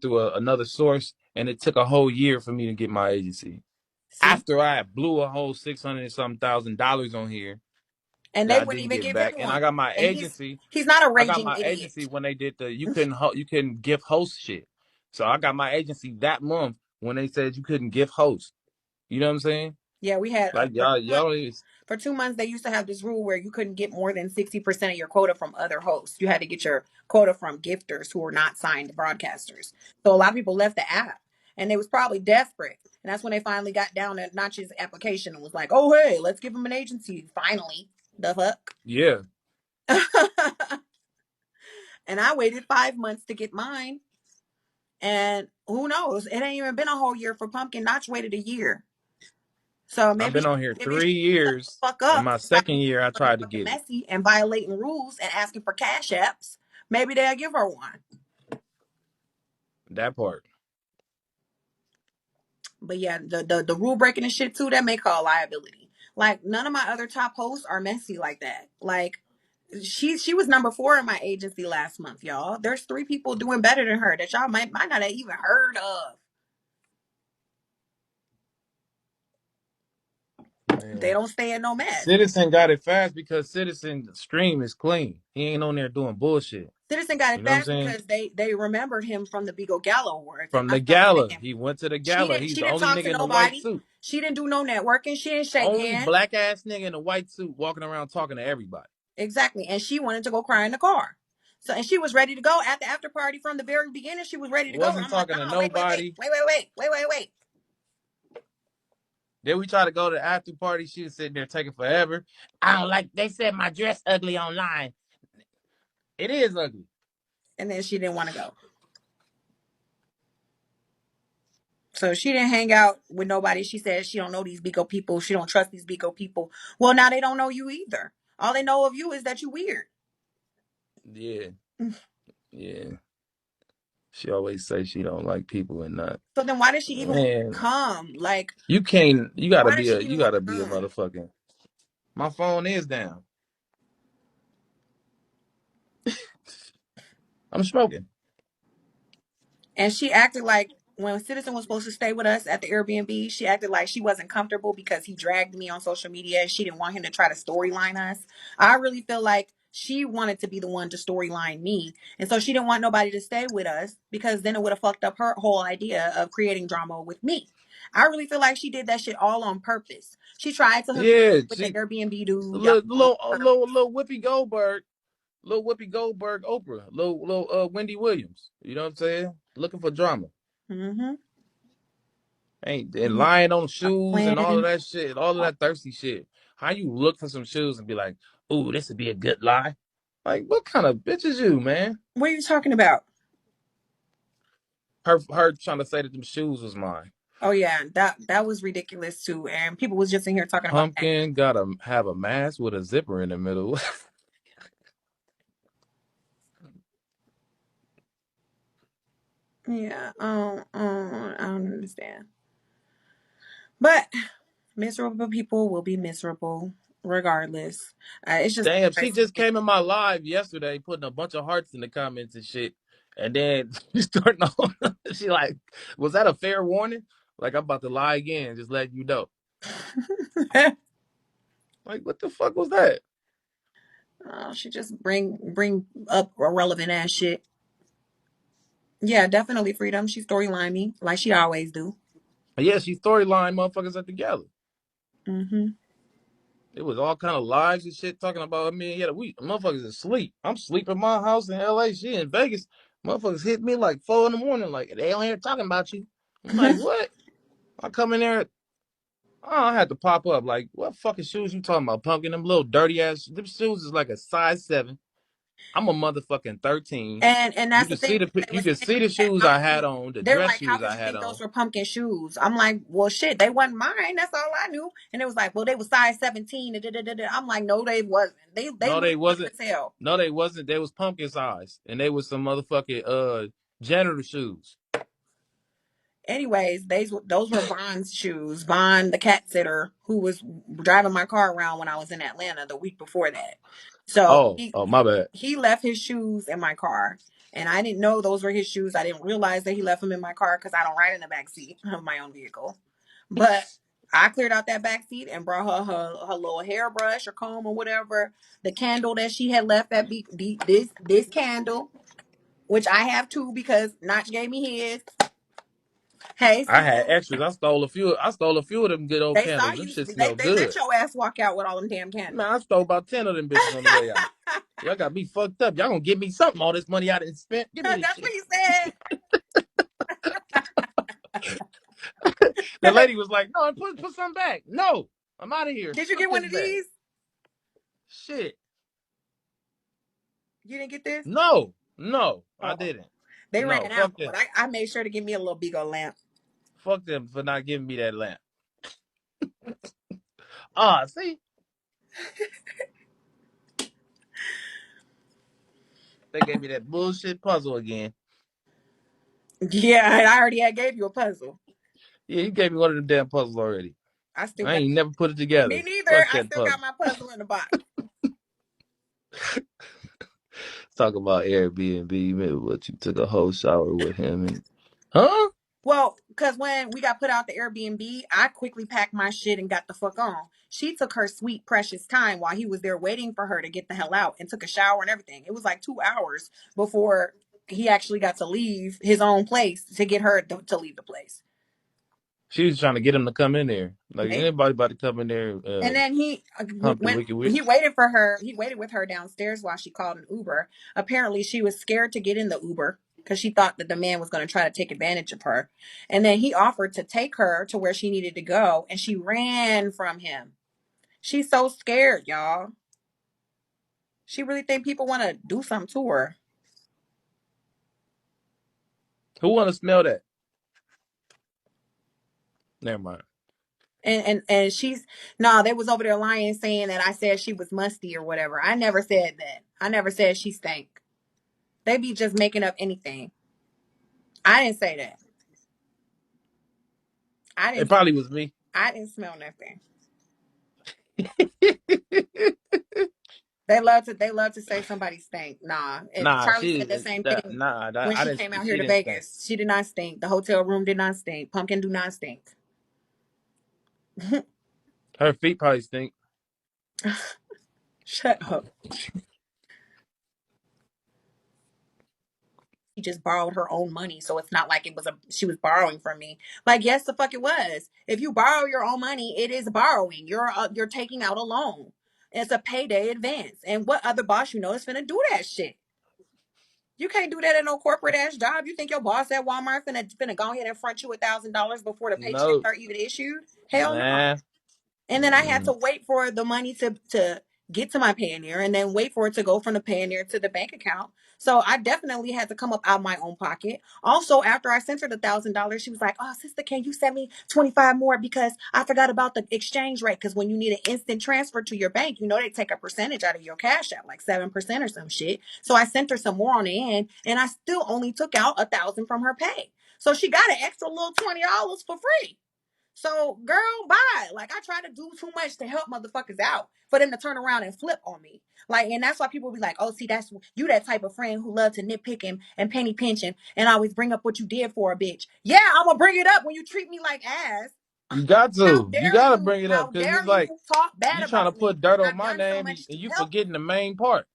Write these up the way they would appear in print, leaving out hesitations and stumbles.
through another source, and it took a whole year for me to get my agency. See? After I blew a whole $600 and something thousand on here And that they I wouldn't didn't even get give back, him and I one. got my And agency. he's not a I got raging my idiot. agency when they did the you couldn't gift host shit. So I got my agency that month when they said you couldn't gift host. You know what I'm saying? Yeah, we had Like y'all don't even. for 2 months they used to have this rule where you couldn't get more than 60% of your quota from other hosts. You had to get your quota from gifters who were not signed broadcasters. So a lot of people left the app and they was probably desperate. And that's when they finally got down to Notch's application and was like, "Oh hey, let's give him an agency finally." The fuck? Yeah, And I waited 5 months to get mine. And who knows? It ain't even been a whole year for Pumpkin. Notch waited a year. So I've maybe been on here maybe she 3 years. fuck In up my for stopping second year, I being tried to fucking get it. messy and violating rules and asking for cash apps. Maybe they'll give her one. That part. But yeah, the rule breaking and shit too, that make her a liability. Like none of my other top hosts are messy like that. Like she was number 4 in my agency last month, y'all. There's 3 people doing better than her that y'all might not have even heard of. They Man. don't stay in no mess. Citizen got it fast because Citizen stream is clean. He ain't on there doing bullshit. Citizen got You it know what I'm fast saying? because they remembered him from the BIGO GALA Awards, and From the that's what I'm gala. saying. He went to the She gala. didn't He's she the didn't only talk nigga to in the white nobody. suit. She didn't do no networking. She didn't shake Only hands. black ass nigga in a white suit walking around talking to everybody. Exactly. And she wanted to go cry in the car. So and she was ready to go at the after party from the very beginning. She was ready to go. And Wasn't I'm like, talking to no, nobody. wait. Then we tried to go to the after party. She was sitting there taking forever. I don't like. They said my dress ugly online. It is ugly. And then she didn't want to go. So she didn't hang out with nobody. She said she don't know these BIGO people. She don't trust these BIGO people. Well, now they don't know you either. All they know of you is that you weird. Yeah, yeah. She always say she don't like people and not. So then why did she even Man, come? Like, you can't. You gotta why did be she a. even You want gotta to be a come? motherfucking. My phone is down. I'm smoking. And she acted like when Citizen was supposed to stay with us at the Airbnb, she acted like she wasn't comfortable because he dragged me on social media and she didn't want him to try to storyline us. I really feel like she wanted to be the one to storyline me. And so she didn't want nobody to stay with us because then it would have fucked up her whole idea of creating drama with me. I really feel like she did that shit all on purpose. She tried to hook me Yeah, up with the she Airbnb dude. Y'all little little Whoopi Goldberg, little Whoopi Goldberg, Oprah, little Wendy Williams. You know what I'm saying? Looking for drama. Mm-hmm. Ain't and lying on shoes and all of Plan. that shit, all of that thirsty shit. How you look for some shoes and be like, "Ooh, this would be a good lie." Like, what kind of bitch is you, man? What are you talking about? Her trying to say that them shoes was mine. Oh yeah, that was ridiculous too. And people was just in here talking about that. Pumpkin gotta have a mask with a zipper in the middle. Yeah, I don't understand. But miserable people will be miserable regardless. It's just Damn, she crazy. just came in my live yesterday, putting a bunch of hearts in the comments and shit. And then she starting on. She like, was that a fair warning? Like I'm about to lie again, just letting you know. Like, what the fuck was that? She just bring up irrelevant ass shit. Yeah, definitely freedom. She storyline me like she always do. Yeah, she storyline motherfuckers at the gala. Hmm. It was all kind of lies and shit talking about me. Yeah, we motherfuckers asleep. I'm sleeping in my house in LA. She in Vegas. Motherfuckers hit me like 4 in the morning. Like they on here talking about you. I'm like, what? I come in there. Oh, I had to pop up. Like, what fucking shoes you talking about, Pumpkin? Them little dirty ass. Them shoes is like a size 7. I'm a motherfucking 13. And You that's the can thing. see the They you was can saying see the that shoes I had on, the they're dress like, how shoes could I you had think those on. were pumpkin shoes? I'm like, well, shit, they wasn't mine. That's all I knew. And it was like, well, they were size 17. I'm like, no, they wasn't. They No, look they good wasn't. as hell. No, they wasn't. They was pumpkin size, and they was some motherfucking janitor shoes. Anyways, those were Von's shoes. Von, the cat sitter, who was driving my car around when I was in Atlanta the week before that. So Oh, my bad. he left his shoes in my car, and I didn't know those were his shoes. I didn't realize that he left them in my car because I don't ride in the back seat of my own vehicle. But I cleared out that back seat and brought her little hairbrush or comb or whatever, the candle that she had left at this candle, which I have too because Notch gave me his. Hey, I see, had extras. I stole a few. I stole a few of them good old they saw candles. Them you. shit smell They let good. your ass walk out with all them damn Man, candles. I stole about 10 of them bitches on the way out. Y'all got me fucked up. Y'all gonna give me something. All this money I didn't spend. Give me this That's what shit. he said. The lady was like, "No, put some back. No, I'm out of here. Did you Fuck get one this of bag. these? Shit. You didn't get this? No, I Oh, didn't. they No, ran out, fuck them. but I made sure to give me a little BIGO lamp. Fuck them for not giving me that lamp. Ah, see, they gave me that bullshit puzzle again. Yeah, I already had gave you a puzzle. Yeah, you gave me one of them damn puzzles already. I still I got. ain't never put it Me together. neither. Fuck I that still got puzzle. my puzzle in the box. Talk about Airbnb. Maybe what you took a whole shower with him and huh? Well, because when we got put out the Airbnb, I quickly packed my shit and got the fuck on. She took her sweet, precious time while he was there waiting for her to get the hell out and took a shower and everything. It was like 2 hours before he actually got to leave his own place to get her to leave the place. She was trying to get him to come in there. Like Maybe. anybody about to come in there, And then he hump the when wicked he witch. waited for her, he waited with her downstairs while she called an Uber. Apparently, she was scared to get in the Uber because she thought that the man was going to try to take advantage of her. And then he offered to take her to where she needed to go, and she ran from him. She's so scared, y'all. She really think people want to do something to her. Who want to smell that? Never mind. And she's no, they was over there lying saying that I said she was musty or whatever. I never said that. I never said she stank. They be just making up anything. I didn't say that. I It didn't probably was me. I didn't smell nothing. They love to say somebody stank. Nah. Nah, Charlie she said the same that thing nah. That, when I she didn't. came out here She to didn't stink. Vegas. She did not stink. The hotel room did not stink. Pumpkin do not stink. Her feet probably stink. Shut up. She just borrowed her own money, so it's not like it was a she was borrowing from me. Like yes, the fuck it was. If you borrow your own money, it is borrowing. You're taking out a loan. It's a payday advance. And what other boss you know is finna do that shit? You can't do that at no corporate ass job. You think your boss at Walmart finna go ahead and front you $1,000 before the paychecks No, are even issued? Hell no. nah. And then I had to wait for the money to get to my Payoneer and then wait for it to go from the Payoneer to the bank account. So I definitely had to come up out of my own pocket. Also, after I sent her the $1,000, she was like, "Oh, sister, can you send me 25 more because I forgot about the exchange rate? Because when you need an instant transfer to your bank, you know they take a percentage out of your cash out, like 7% or some shit." So I sent her some more on the end, and I still only took out 1,000 from her pay. So she got an extra little $20 for free. So, girl, bye. Like, I try to do too much to help motherfuckers out for them to turn around and flip on me. Like, and that's why people be like, oh, see, that's you that type of friend who love to nitpick and penny pinch and always bring up what you did for a bitch. Yeah, I'm gonna bring it up when you treat me like ass. You got How to. You dare gotta you? bring it up How because dare it's like you talk bad you trying to about me put dirt when on I've my done so name much and to you help forgetting the main part.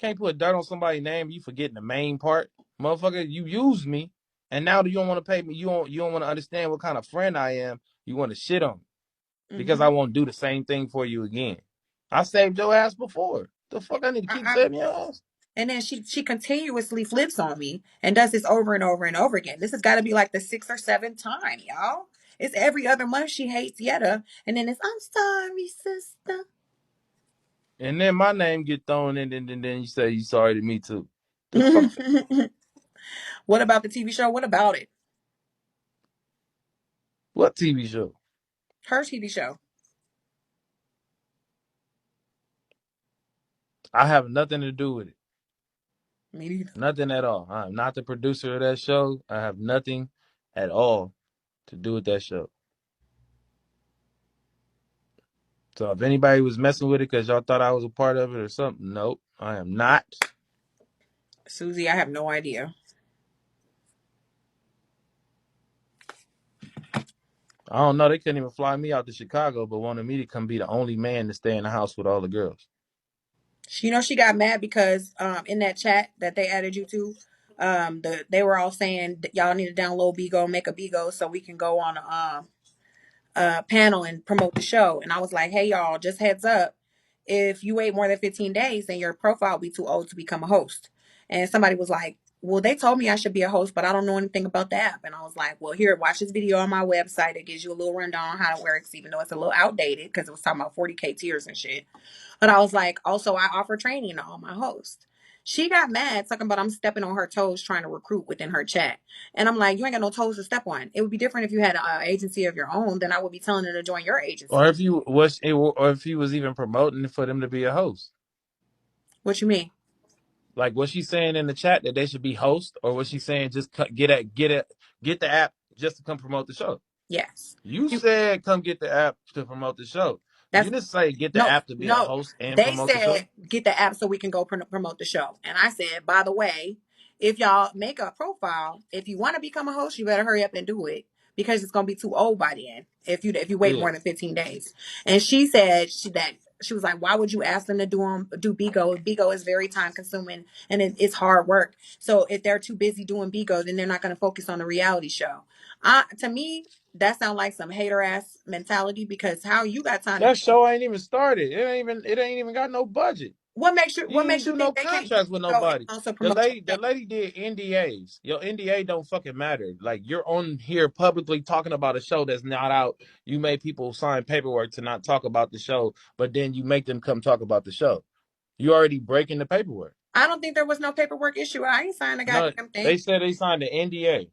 Can't put dirt on somebody's name. You forgetting the main part, motherfucker. You used me, and now you don't want to pay me. You don't want to understand what kind of friend I am. You want to shit on me you. because I won't do the same thing for you again. I saved your ass before. The fuck I need to keep I, saving your ass? And then she continuously flips on me and does this over and over and over again. This has got to be like the sixth or seventh time, y'all. It's every other month she hates Yetta, and then it's I'm sorry, sister. And then my name get thrown in, and then you say you sorry to me too. The fuck? What about the TV show? What about it? What TV show? Her TV show. I have nothing to do with it. Me neither. Nothing at all. I'm not the producer of that show. I have nothing at all to do with that show. So if anybody was messing with it because y'all thought I was a part of it or something, nope, I am not. Susie, I have no idea. I don't know. They couldn't even fly me out to Chicago, but wanted me to come be the only man to stay in the house with all the girls. She got mad because in that chat that they added you to, they were all saying that y'all need to download BIGO, make a BIGO so we can go on a panel and promote the show. And I was like, hey y'all, just heads up, if you wait more than 15 days, then your profile will be too old to become a host. And somebody was like, well, they told me I should be a host, but I don't know anything about the app. And I was like, well, here, watch this video on my website. It gives you a little rundown on how it works, even though it's a little outdated because it was talking about 40K tiers and shit. But I was like, also, I offer training to all my hosts. She got mad talking about I'm stepping on her toes trying to recruit within her chat. And I'm like, you ain't got no toes to step on. It would be different if you had an agency of your own. Then I would be telling her to join your Or agency. if you was, or if he was even promoting for them to be a host. What you mean? Like, was she saying in the chat that they should be host, or was she saying just get the app just to come promote the show? Yes. You You, said come get the app to promote the show. You that's didn't say get the no, app to be a no. host and They promote the said show. get the app so we can go promote the show. And I said, by the way, if y'all make a profile, if you want to become a host, you better hurry up and do it because it's gonna be too old by then if you wait Yeah, more than 15 days. And she said she was like, why would you ask them to do Bigo? Bigo is very time consuming and it's hard work. So if they're too busy doing Bigo, then they're not going to focus on the reality show. To me, that sounds like some hater ass mentality because how you got time to that do show ain't even started. It ain't even got no budget. what He makes ain't you do no think they can't do contracts with Bigo and nobody. also The promote lady, your the show? lady did NDAs. Your NDA don't fucking matter. Like you're on here publicly talking about a show that's not out. You made people sign paperwork to not talk about the show, but then you make them come talk about the show. You already breaking the paperwork. I don't think there was no paperwork issue. I ain't signed a No, goddamn thing. they said they signed the NDA,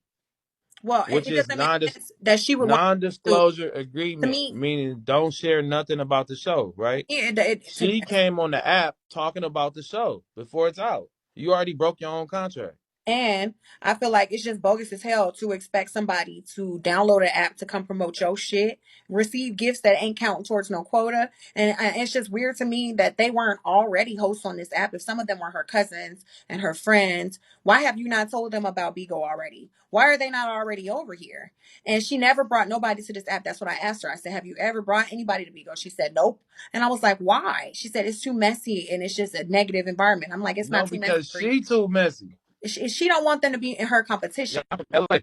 Well, which it is doesn't make sense that she would want to. non-disclosure To agreement, me, meaning don't share nothing about the show, right? to me, She came on the app talking about the show before it's out. You already broke your own contract. and I feel like it's just bogus as hell to expect somebody to download an app to come promote your shit, receive gifts that ain't counting towards no quota. And it's just weird to me that they weren't already hosts on this app. If some of them were her cousins and her friends, why have you not told them about Bigo already? Why are they not already over here? And she never brought nobody to this app. That's what I asked her. I said, have you ever brought anybody to Bigo? She said, nope. And I was like, why? She said, it's too messy and it's just a negative environment. I'm like, it's No, not too messy because for you. she too messy. She don't want them to be in her Yeah, competition. I'm from LA.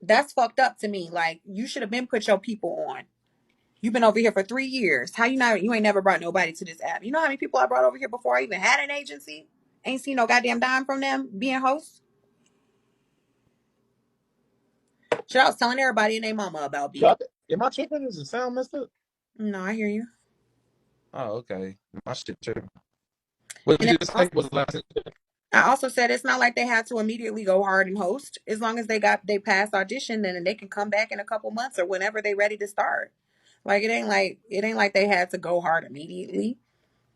That's fucked up to me. Like you should have been put your people on. You've been over here for 3 years. How you ain't never brought nobody to this app? You know how many people I brought over here before I even had an agency? Ain't seen no goddamn dime from them being hosts. Shit, I was telling everybody and their mama about Bigo. Am I tripping? Is the sound messed up? No, I hear you. Oh, okay. My shit tripping. What And did then you just say was the last thing? I also said it's not like they had to immediately go hard and host. As long as they passed audition, then they can come back in a couple months or whenever they ready to start. Like it ain't like they had to go hard immediately.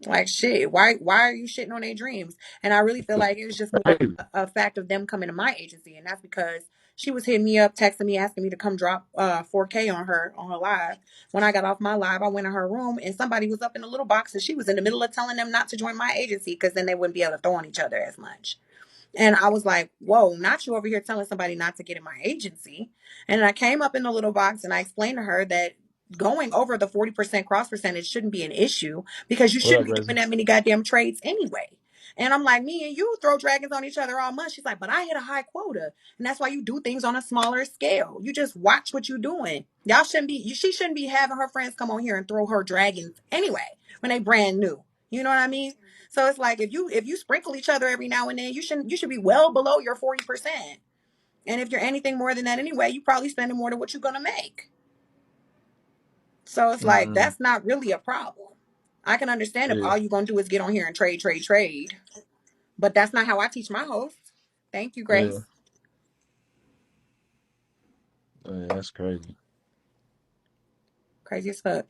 Like shit, why are you shitting on their dreams? And I really feel like it was just more Crazy. a fact of them coming to my agency, and that's because she was hitting me up, texting me, asking me to come drop 4K on her live. When I got off my live, I went in her room and somebody was up in a little box, and she was in the middle of telling them not to join my agency because then they wouldn't be able to throw on each other as much. And I was like, whoa, not you over here telling somebody not to get in my agency. And I came up in the little box and I explained to her that going over the 40% cross percentage shouldn't be an issue because you What shouldn't up, be doing Reggie? that many goddamn trades anyway. And I'm like, me and you throw dragons on each other all month. She's like, but I hit a high quota. And that's why you do things on a smaller scale. You just watch what you're doing. She shouldn't be having her friends come on here and throw her dragons anyway when they brand new. You know what I mean? So it's like if you sprinkle each other every now and then, you should be well below your 40%. And if you're anything more than that anyway, you probably spending more than what you're gonna make. So it's like Mm-hmm. that's not really a problem. I can understand if Yeah, all you're gonna do is get on here and trade, trade, trade. But that's not how I teach my hosts. Thank you, yeah. Grace. Yeah, that's crazy. Crazy as fuck.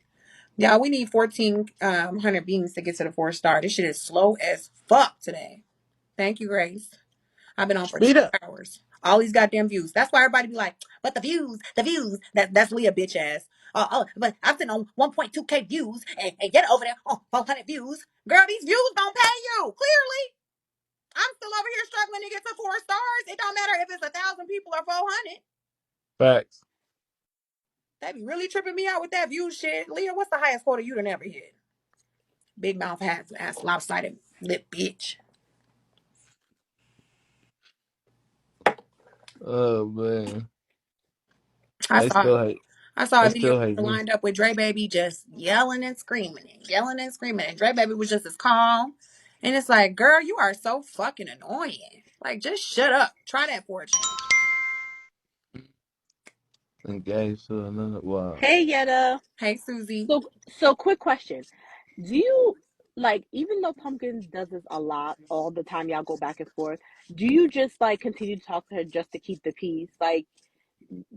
Y'all, we need 1,400 beings to get to the 4 star. This shit is slow as fuck today. Thank you, Grace. I've been on for two Speed up. hours. All these goddamn views. That's why everybody be like, but the views. That's Leah bitch ass. but I'm sitting on 1.2K views and get over there on 400 views. Girl, these views don't pay you. Clearly, I'm still over here struggling to get to 4 stars. It don't matter if it's 1,000 people or 400. Facts. They be really tripping me out with that view shit. Leah, what's the highest quota you done ever hit? Big mouth ass lopsided lip bitch. Oh man, I they saw still hate. I saw They a video still hate me. lined up with Dre Baby just yelling and screaming and yelling and screaming. And Dre Baby was just as calm. And it's like, girl, you are so fucking annoying. Like, just shut up. Try that for a change. Engaged to another. Wow. Hey, Yetta. Hey, Susie. So quick question. Do you like, even though Pumpkin does this a lot all the time, y'all go back and forth, do you just like continue to talk to her just to keep the peace? Like,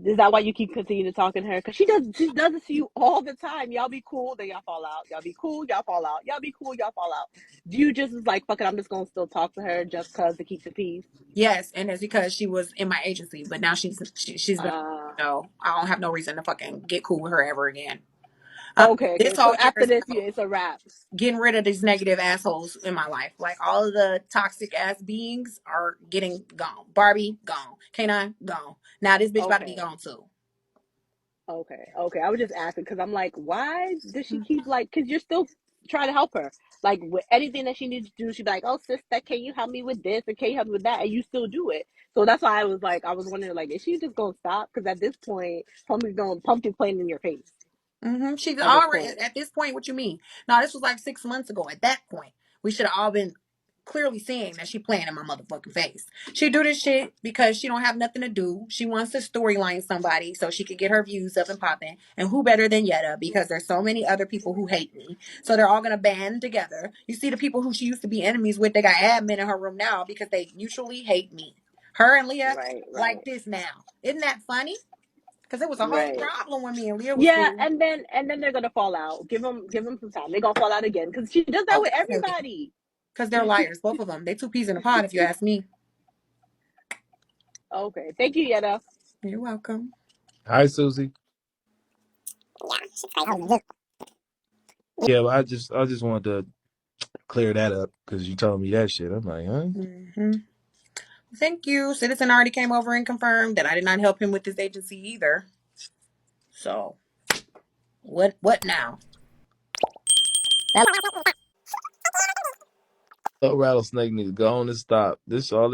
is that why you keep continuing to talk to her? Because she does it to you all the time. Y'all be cool, then y'all fall out. Y'all be cool, y'all fall out. Y'all be cool, y'all fall out. Do you just like, fuck it, I'm just gonna still talk to her just cause to keep the peace? Yes, and it's because she was in my agency, but now she's been. Uh No, I don't have no reason to fucking get cool with her ever again. okay, This good. So whole year after is this, about it's a wrap. getting rid of these negative assholes in my life. Like all of the toxic ass beings are getting gone. Barbie gone. K9 gone. Now this bitch about to be Okay. gone too. Okay. I was just asking because I'm like, why does she keep like? Because you're still trying to help her. Like with anything that she needs to do, she'd be like, "Oh, sister, can you help me with this? Or can you help me with that?" And you still do it. So that's why I was like, I was wondering, like, is she just gonna stop? Because at this point, pumpkin playing in your face. She's At this already point, at this point. What you mean? No, this was like 6 months ago. At that point, we should have all been clearly seeing that she playing in my motherfucking face. She do this shit because she don't have nothing to do. She wants to storyline somebody so she could get her views up and popping. And who better than Yetta? Because there's so many other people who hate me. So they're all gonna band together. You see the people who she used to be enemies with, they got admin in her room now because they mutually hate me. Her and Leah right, like right, this now. Isn't that funny? Because it was a whole right. problem when me and Leah was Yeah, cool. and then they're gonna fall out. Give them some time. They're gonna fall out again because she does that Oh, with definitely. everybody. Because they're liars, both of them. They two peas in a pod, if you ask me. Okay, thank you, Yetta. You're welcome. Hi, Susie. Yeah, but I just wanted to clear that up because you told me that shit. I'm like, huh? hmm Thank you. Citizen already came over and confirmed that I did not help him with this agency either. So, what now? Oh, rattlesnake need to go on and stop. This all